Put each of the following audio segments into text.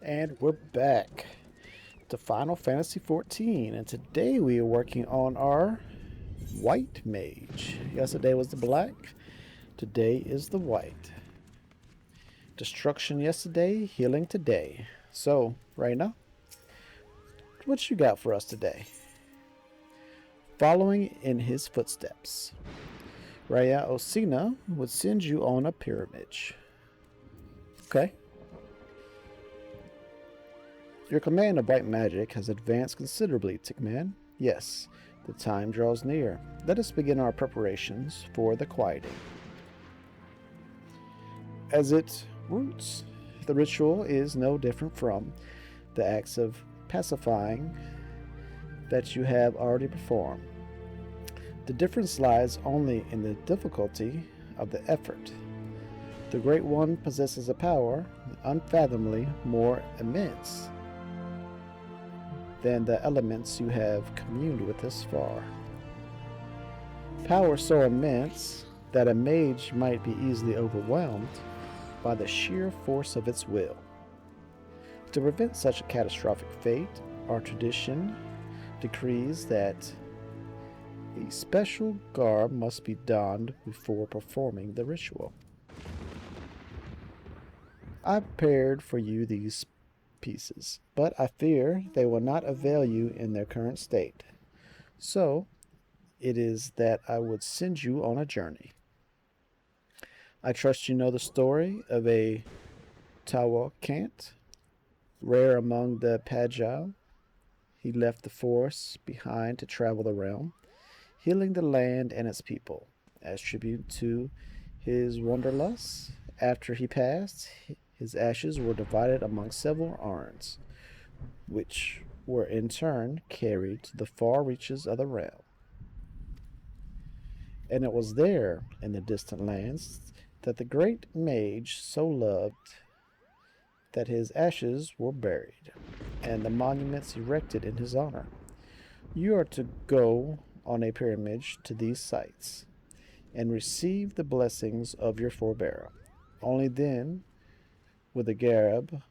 And we're back to Final Fantasy XIV, and today we are working on our white mage. Yesterday was the black, today is the white. Destruction yesterday, healing today. So, Reyna, what you got for us today? Following in his footsteps, Raya Osina would send you on a pilgrimage. Okay. Your command of white magic has advanced considerably, Tickman. Yes, the time draws near. Let us begin our preparations for the quieting. As its roots, the ritual is no different from the acts of pacifying that you have already performed. The difference lies only in the difficulty of the effort. The Great One possesses a power unfathomably more immense than the elements you have communed with thus far. Power so immense that a mage might be easily overwhelmed by the sheer force of its will. To prevent such a catastrophic fate, our tradition decrees that a special garb must be donned before performing the ritual. I prepared for you these pieces, but I fear they will not avail you in their current state. So, it is that I would send you on a journey. I trust you know the story of a Tawakant, rare among the Pagile. He left the forest behind to travel the realm, healing the land and its people. As tribute to his wanderlust, after he passed, his ashes were divided among several urns, which were in turn carried to the far reaches of the realm. And it was there, in the distant lands, that the great mage so loved that his ashes were buried, and the monuments erected in his honor. You are to go on a pilgrimage to these sites, and receive the blessings of your forebearer. Only then will the garb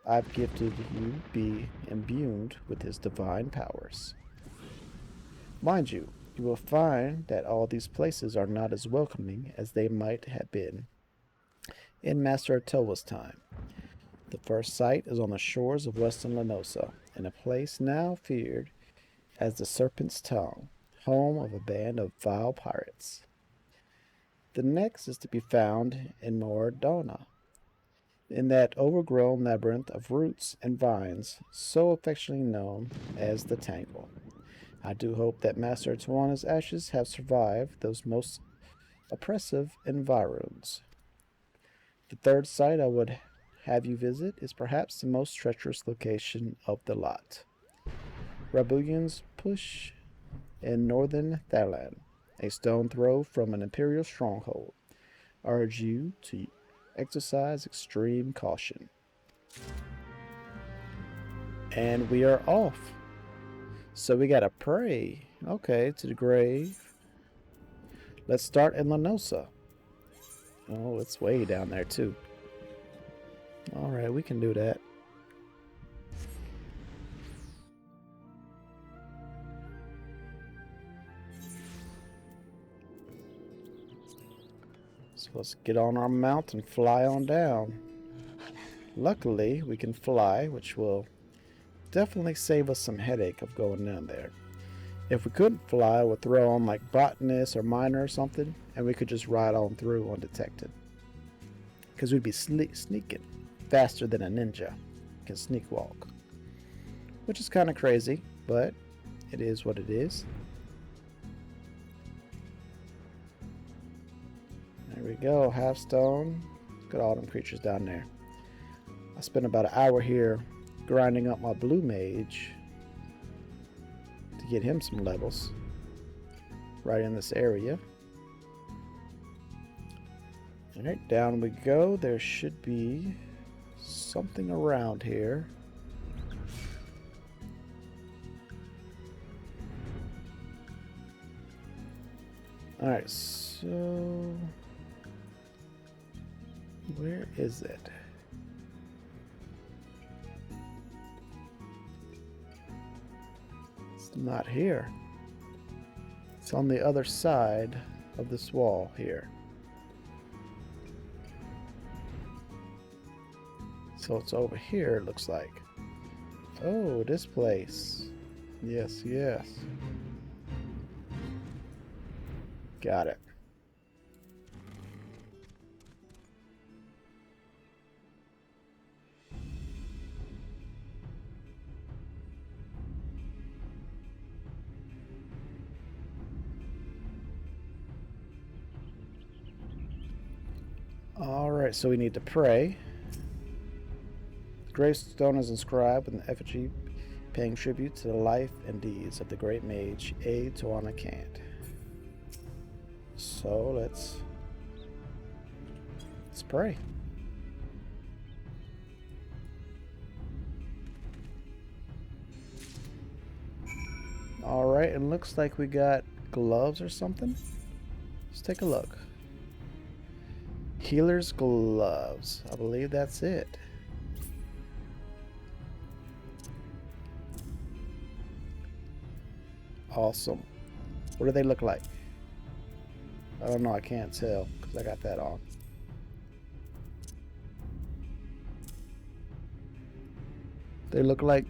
I've gifted you be imbued with his divine powers. Mind you, you will find that all these places are not as welcoming as they might have been in Master Towa's time. The first site is on the shores of western NOSCEA, in a place now feared as the Serpent's Tongue, home of a band of vile pirates. The next is to be found in Moradona, in that overgrown labyrinth of roots and vines so affectionately known as the Tangle. I do hope that Master Tuana's ashes have survived those most oppressive environs. The third site I would have you visit is perhaps the most treacherous location of the lot. Rabugion's Push in northern THANALAN, a stone throw from an imperial stronghold. I urge you to exercise extreme caution. And we are off. So we gotta pray, okay, to the grave. Let's start in NOSCEA. Oh, it's way down there too. Alright, we can do that. So let's get on our mount and fly on down. Luckily, we can fly, which will definitely save us some headache of going down there. If we couldn't fly, we'll throw on like botanist or miner or something, and we could just ride on through undetected. Because we'd be sneaking faster than a ninja can sneak walk. Which is kind of crazy, but it is what it is. There we go, half stone. Look at all them creatures down there. I spent about an hour here grinding up my blue mage to get him some levels right in this area. Alright, down we go. There should be something around here. Alright, so where is it? Not here. It's on the other side of this wall here. So it's over here, it looks like. Oh, this place. Yes, yes. Got it. Alright, so we need to pray. The gravestone is inscribed with an effigy paying tribute to the life and deeds of the great mage THANALAN. So let's pray. Alright, it looks like we got gloves or something. Let's take a look. Healer's gloves. I believe that's it. Awesome. What do they look like? I don't know. I can't tell because I got that on. They look like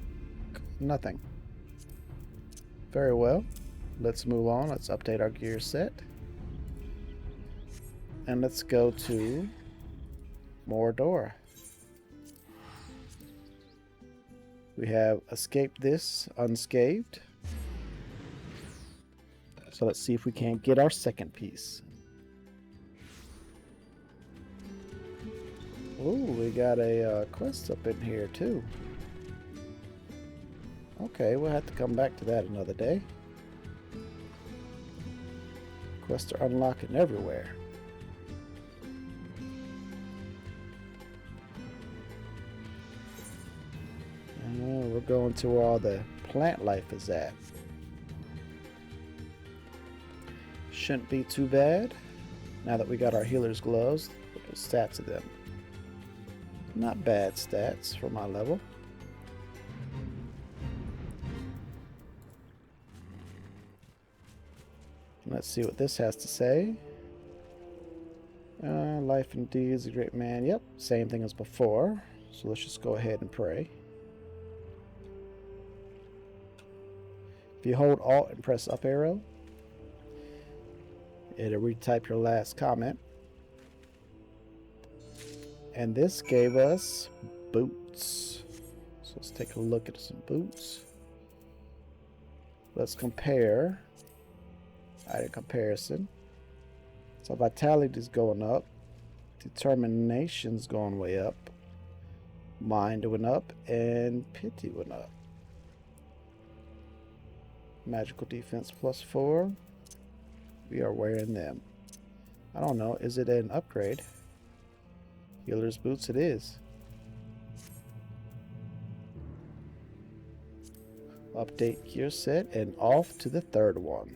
nothing. Very well. Let's move on. Let's update our gear set. And let's go to Mordor. We have escaped this unscathed. So let's see if we can't get our second piece. Oh, we got a quest up in here too. Okay, we'll have to come back to that another day. Quests are unlocking everywhere. We're going to where all the plant life is at. Shouldn't be too bad. Now that we got our healer's gloves, look at the stats of them. Not bad stats for my level. Let's see what this has to say. Life and deeds, a great man. Yep, same thing as before. So let's just go ahead and pray. If you hold Alt and press up arrow, it'll retype your last comment. And this gave us boots. So let's take a look at some boots. Let's compare. Item comparison. So vitality is going up. Determination's going way up. Mind went up. And pity went up. Magical defense +4. We are wearing them. I don't know. Is it an upgrade? Healer's boots it is. Update gear set and off to the third one.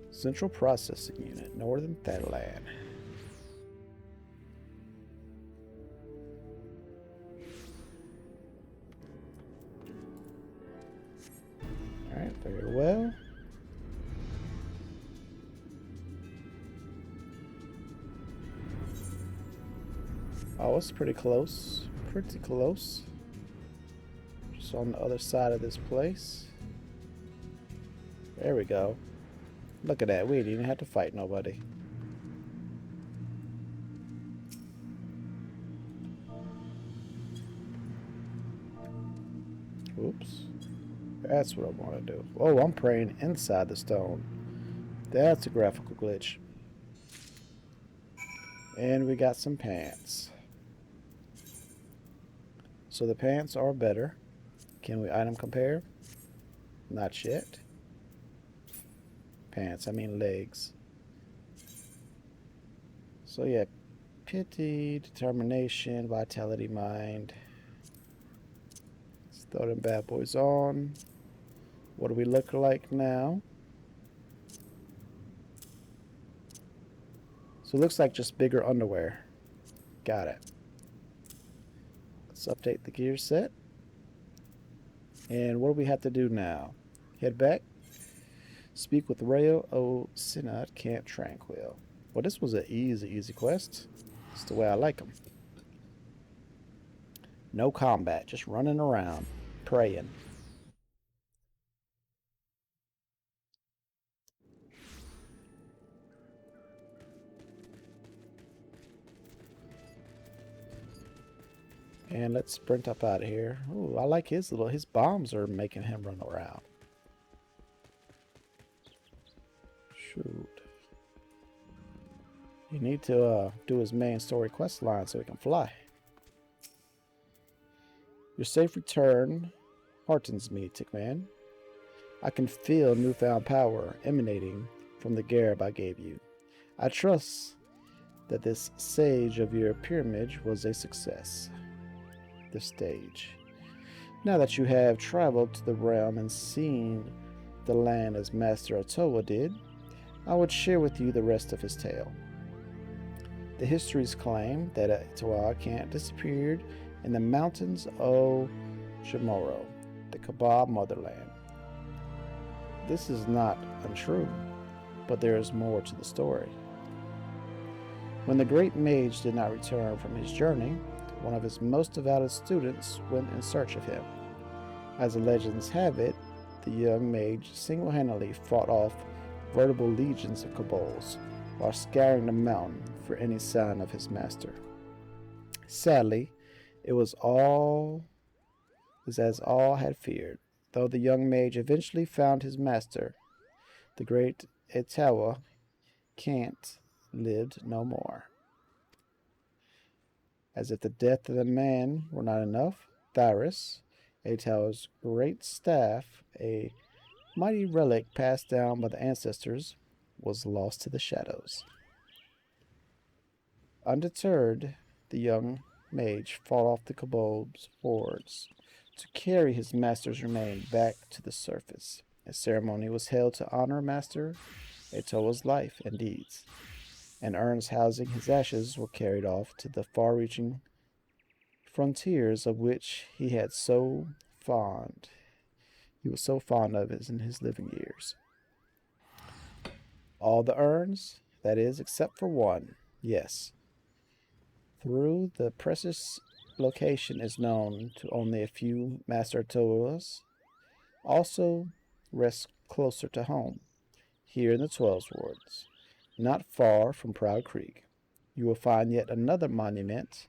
Central Processing Unit, Northern THANALAN. Alright, very well. Oh, it's pretty close. Pretty close. Just on the other side of this place. There we go. Look at that. We didn't even have to fight nobody. Oops. That's what I want to do. Oh, I'm praying inside the stone. That's a graphical glitch. And we got some pants. So the pants are better. Can we item compare? Not yet. Pants, I mean legs. So yeah, pity, determination, vitality, mind. Let's throw them bad boys on. What do we look like now? So it looks like just bigger underwear. Got it. Let's update the gear set. And what do we have to do now? Head back. Speak with Rayo O'Sina at Camp Tranquil. Well, this was an easy quest. It's the way I like them. No combat, just running around, praying. And let's sprint up out of here. Ooh, I like his bombs are making him run around. Shoot. You need to do his main story quest line so he can fly. Your safe return heartens me, Tickman. I can feel newfound power emanating from the garb I gave you. I trust that this sage of your pyramid was a success. The stage. Now that you have traveled to the realm and seen the land as Master Atoa did, I would share with you the rest of his tale. The histories claim that Atoa can't disappeared in the mountains of Chamorro, the Kabab motherland. This is not untrue, but there is more to the story. When the great mage did not return from his journey, one of his most devoted students went in search of him. As the legends have it, the young mage single-handedly fought off veritable legions of kobolds while scouring the mountain for any sign of his master. Sadly, it was as all had feared. Though the young mage eventually found his master, the great Etawa Kant lived no more. As if the death of the man were not enough, Thyrus, Etawa's great staff, a mighty relic passed down by the ancestors, was lost to the shadows. Undeterred, the young mage fought off the kobold's hordes to carry his master's remains back to the surface. A ceremony was held to honor Master Etoa's life and deeds, and urns housing his ashes were carried off to the far-reaching frontiers of which he was so fond of in his living years. All the urns, that is, except for one, yes. Through the precious location is known to only a few Master Etoas, also rest closer to home, here in the 12 Wards, not far from Proud Creek. You will find yet another monument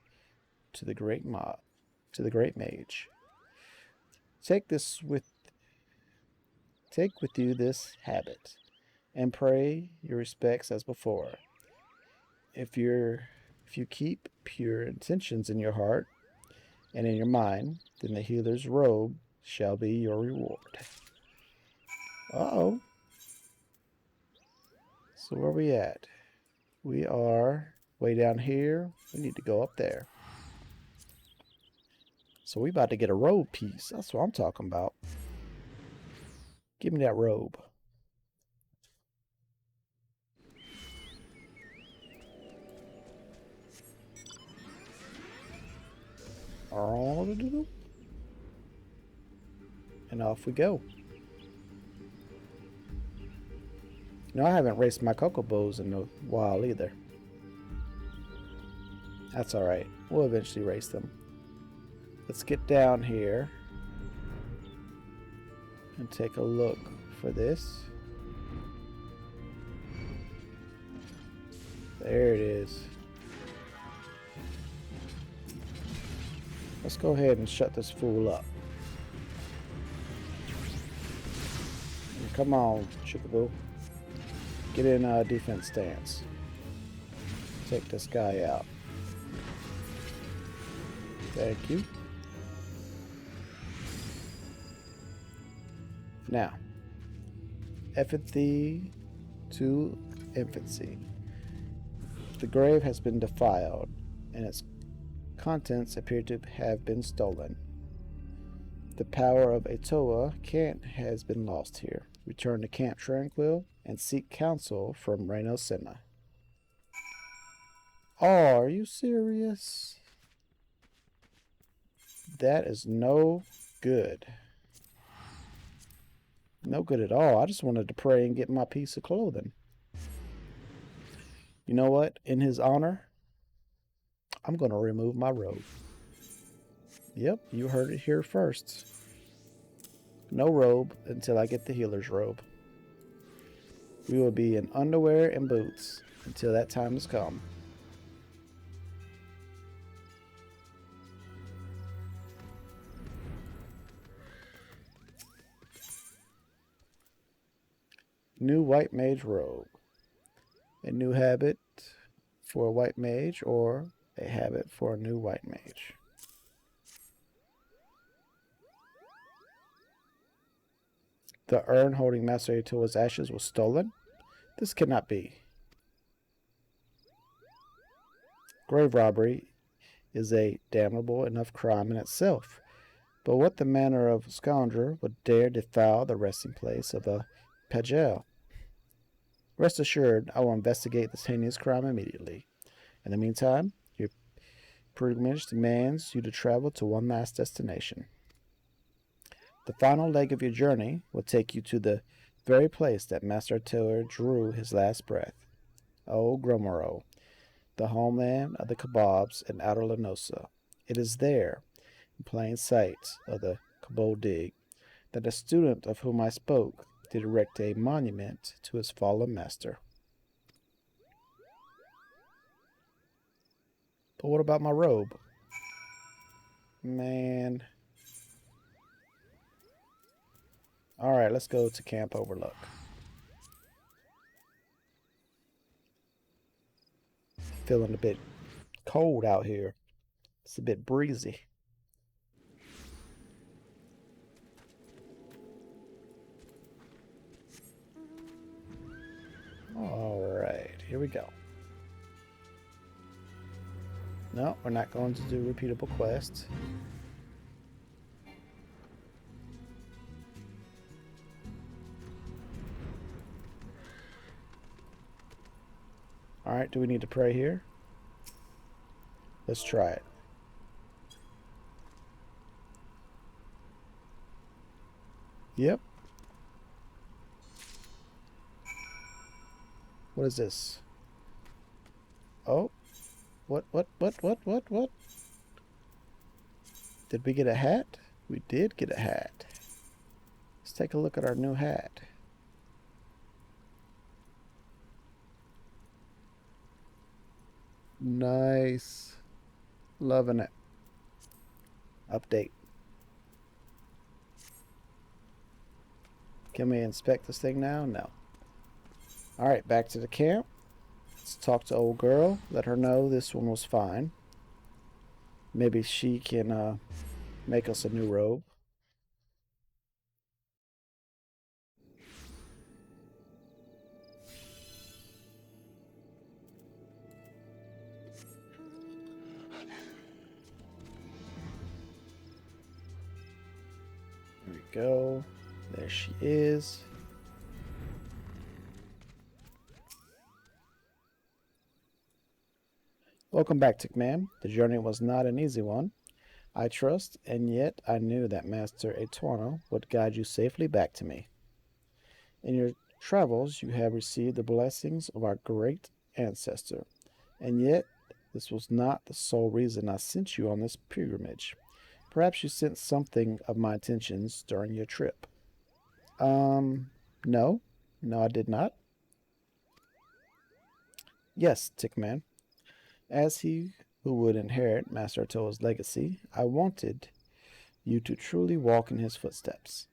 to the great mage. Take with you this habit, and pray your respects as before. If you keep pure intentions in your heart and in your mind, then the healer's robe shall be your reward. Uh-oh. So where are we at? We are way down here. We need to go up there. So we about to get a robe piece. That's what I'm talking about. Give me that robe. And off we go. No, I haven't raced my Chocobos in a while either. That's alright. We'll eventually race them. Let's get down here and take a look for this. There it is. Let's go ahead and shut this fool up. And come on, Chocobo. Get in a defense stance. Take this guy out. Thank you. Now, Effigy to infancy. The grave has been defiled, and its contents appear to have been stolen. The power of Atoa Kant has been lost here. Return to Camp Tranquil and seek counsel from Reino Senna. Oh, are you serious? That is no good. No good at all. I just wanted to pray and get my piece of clothing. You know what? In his honor, I'm going to remove my robe. Yep, you heard it here first. No robe until I get the healer's robe. We will be in underwear and boots until that time has come. New white mage robe. A new habit for a white mage or a habit for a new white mage. The urn holding Master Eto's ashes was stolen? This cannot be. Grave robbery is a damnable enough crime in itself, but what the manner of scoundrel would dare defile the resting place of a pagel? Rest assured, I will investigate this heinous crime immediately. In the meantime, your pilgrimage demands you to travel to one last destination. The final leg of your journey will take you to the very place that Master Eto drew his last breath. Oh, Gromoro, the homeland of the kebabs in outer NOSCEA. It is there, in plain sight of the Kabul dig, that a student of whom I spoke did erect a monument to his fallen master. But what about my robe? Man. Alright, let's go to Camp Overlook. Feeling a bit cold out here. It's a bit breezy. Alright, here we go. No, we're not going to do repeatable quests. Alright, do we need to pray here? Let's try it. Yep. What is this? Oh. What? Did we get a hat? We did get a hat. Let's take a look at our new hat. Nice. Loving it. Update. Can we inspect this thing now? No. Alright, back to the camp. Let's talk to old girl. Let her know this one was fine. Maybe she can make us a new robe. There we go. There she is. Welcome back, Tickman. The journey was not an easy one, I trust, and yet I knew that Master Etuano would guide you safely back to me. In your travels, you have received the blessings of our great ancestor, and yet this was not the sole reason I sent you on this pilgrimage. Perhaps you sensed something of my intentions during your trip. No. No, I did not. Yes, Tickman. As he who would inherit Master Eto's legacy, I wanted you to truly walk in his footsteps,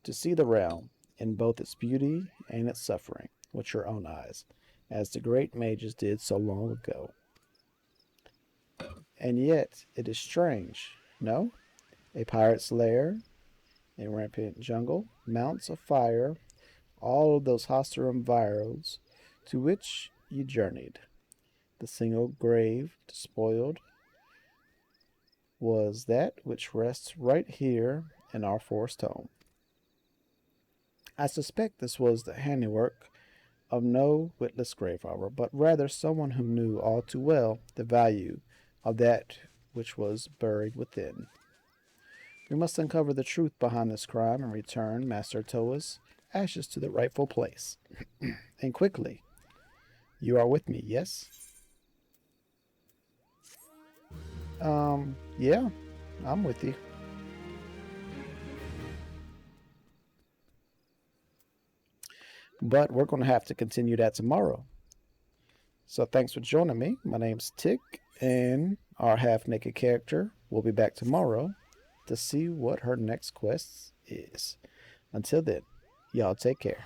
to see the realm in both its beauty and its suffering with your own eyes, as the great mages did so long ago. And yet, it is strange, no? A pirate's lair, a rampant jungle, mounts of fire, all of those hostile environs to which you journeyed. The single grave despoiled was that which rests right here in our forest home. I suspect this was the handiwork of no witless grave robber, but rather someone who knew all too well the value of that which was buried within. We must uncover the truth behind this crime and return Master Toa's ashes to the rightful place. And quickly. You are with me, yes? Yeah, I'm with you. But we're going to have to continue that tomorrow. So thanks for joining me. My name's Tick, and our half-naked character will be back tomorrow to see what her next quest is. Until then, y'all take care.